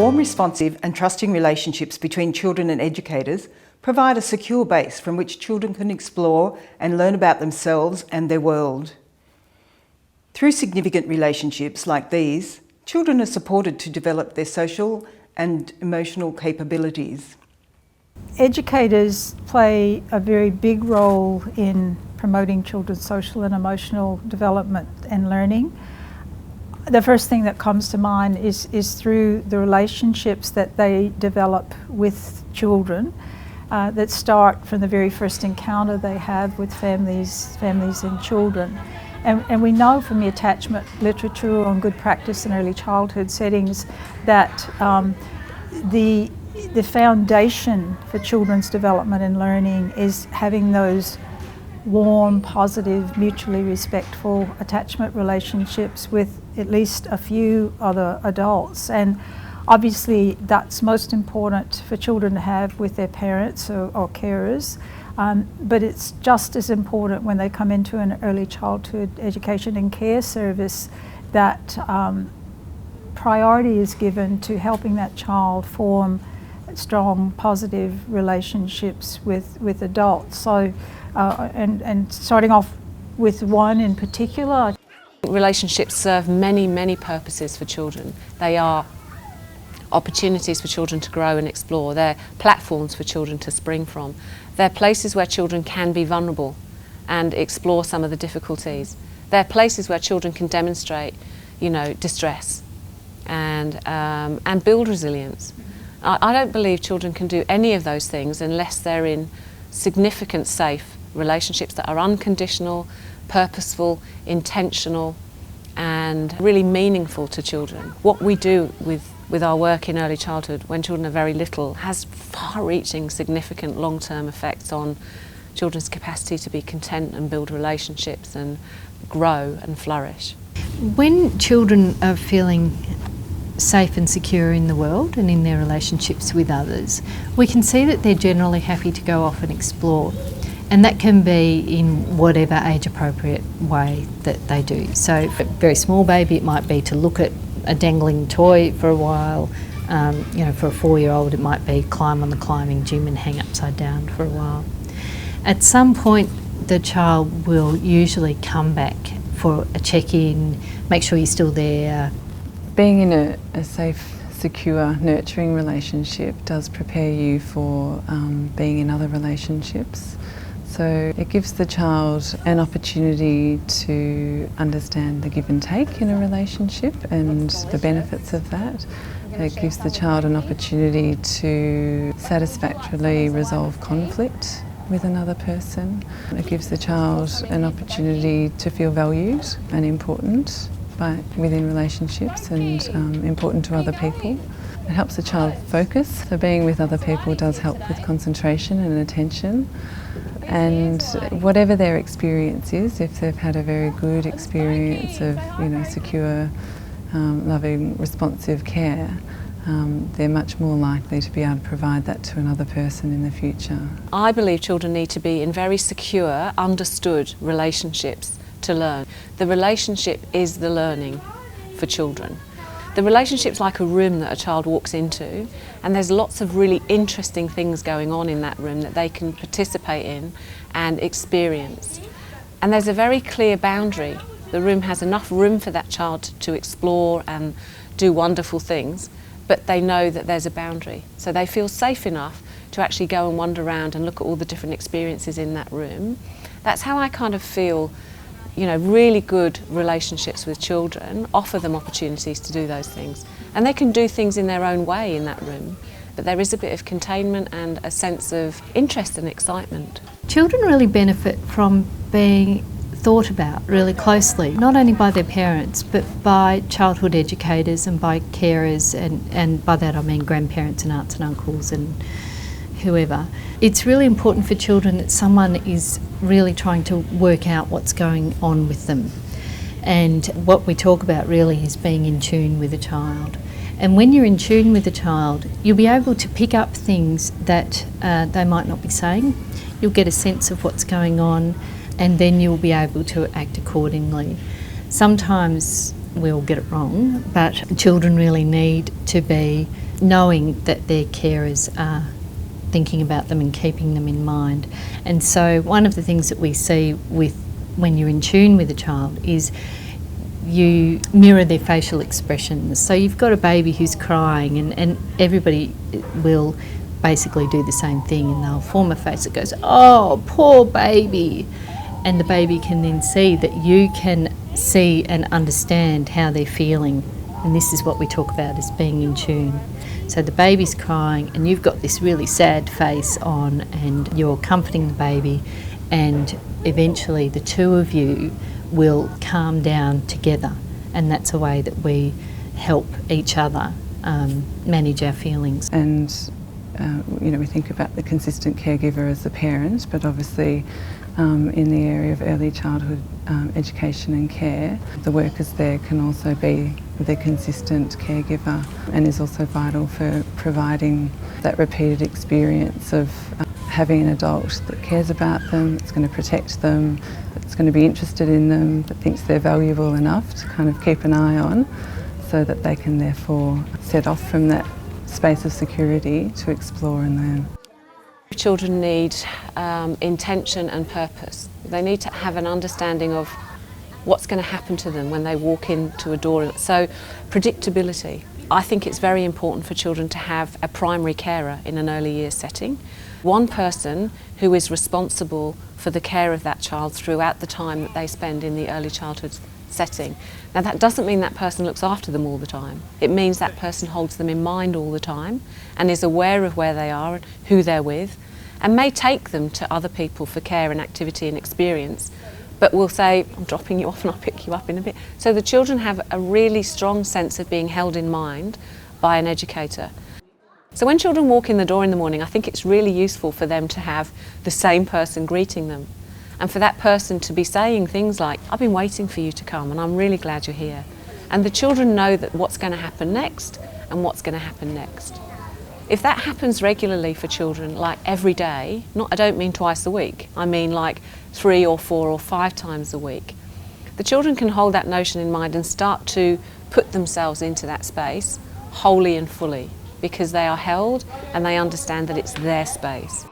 Warm, responsive and trusting relationships between children and educators provide a secure base from which children can explore and learn about themselves and their world. Through significant relationships like these, children are supported to develop their social and emotional capabilities. Educators play a very big role in promoting children's social and emotional development and learning. The first thing that comes to mind is through the relationships that they develop with children that start from the very first encounter they have with families and children. And we know from the attachment literature on good practice in early childhood settings that the foundation for children's development and learning is having those warm, positive, mutually respectful attachment relationships with at least a few other adults. And obviously that's most important for children to have with their parents or carers, but it's just as important when they come into an early childhood education and care service that priority is given to helping that child form strong, positive relationships with adults. So, and starting off with one in particular. Relationships serve many, many purposes for children. They are opportunities for children to grow and explore. They're platforms for children to spring from. They're places where children can be vulnerable and explore some of the difficulties. They're places where children can demonstrate, distress and build resilience. I don't believe children can do any of those things unless they're in significant, safe relationships that are unconditional, purposeful, intentional and really meaningful to children. What we do with our work in early childhood when children are very little has far-reaching, significant long-term effects on children's capacity to be content and build relationships and grow and flourish. When children are feeling safe and secure in the world and in their relationships with others, we can see that they're generally happy to go off and explore. And that can be in whatever age-appropriate way that they do. So for a very small baby, it might be to look at a dangling toy for a while. For a 4-year-old, it might be climb on the climbing gym and hang upside down for a while. At some point, the child will usually come back for a check-in, make sure you're still there. Being in a safe, secure, nurturing relationship does prepare you for being in other relationships. So it gives the child an opportunity to understand the give and take in a relationship and the benefits of that. It gives the child an opportunity to satisfactorily resolve conflict with another person. It gives the child an opportunity to feel valued and important within relationships and important to other people. It helps the child focus. So being with other people does help with concentration and attention. And whatever their experience is, if they've had a very good experience of, secure, loving, responsive care, they're much more likely to be able to provide that to another person in the future. I believe children need to be in very secure, understood relationships to learn. The relationship is the learning for children. The relationship's like a room that a child walks into, and there's lots of really interesting things going on in that room that they can participate in and experience. And there's a very clear boundary. The room has enough room for that child to explore and do wonderful things, but they know that there's a boundary. So they feel safe enough to actually go and wander around and look at all the different experiences in that room. That's how I kind of feel really good relationships with children offer them opportunities to do those things. And they can do things in their own way in that room, but there is a bit of containment and a sense of interest and excitement. Children really benefit from being thought about really closely, not only by their parents, but by childhood educators and by carers, and by that I mean grandparents and aunts and uncles and whoever. It's really important for children that someone is really trying to work out what's going on with them. And what we talk about really is being in tune with a child. And when you're in tune with a child, you'll be able to pick up things that they might not be saying. You'll get a sense of what's going on, and then you'll be able to act accordingly. Sometimes we'll get it wrong, but children really need to be knowing that their carers are thinking about them and keeping them in mind. And so one of the things that we see with when you're in tune with a child is you mirror their facial expressions. So you've got a baby who's crying and everybody will basically do the same thing, and they'll form a face that goes, "Oh, poor baby." And the baby can then see that you can see and understand how they're feeling. And this is what we talk about as being in tune. So the baby's crying and you've got this really sad face on and you're comforting the baby, and eventually the two of you will calm down together, and that's a way that we help each other manage our feelings. And we think about the consistent caregiver as the parent, but obviously in the area of early childhood education and care, the workers there can also be the consistent caregiver, and is also vital for providing that repeated experience of having an adult that cares about them, that's going to protect them, that's going to be interested in them, that thinks they're valuable enough to kind of keep an eye on, so that they can therefore set off from that space of security to explore and learn. Children need intention and purpose. They need to have an understanding of what's going to happen to them when they walk into a door. So predictability. I think it's very important for children to have a primary carer in an early years setting. One person who is responsible for the care of that child throughout the time that they spend in the early childhood setting. Now that doesn't mean that person looks after them all the time. It means that person holds them in mind all the time and is aware of where they are and who they're with, and may take them to other people for care and activity and experience, but will say, "I'm dropping you off and I'll pick you up in a bit." So the children have a really strong sense of being held in mind by an educator. So when children walk in the door in the morning, I think it's really useful for them to have the same person greeting them, and for that person to be saying things like, "I've been waiting for you to come and I'm really glad you're here." And the children know that what's going to happen next and what's going to happen next. If that happens regularly for children, like every day, I don't mean twice a week, I mean like 3 or 4 or 5 times a week, the children can hold that notion in mind and start to put themselves into that space wholly and fully, because they are held and they understand that it's their space.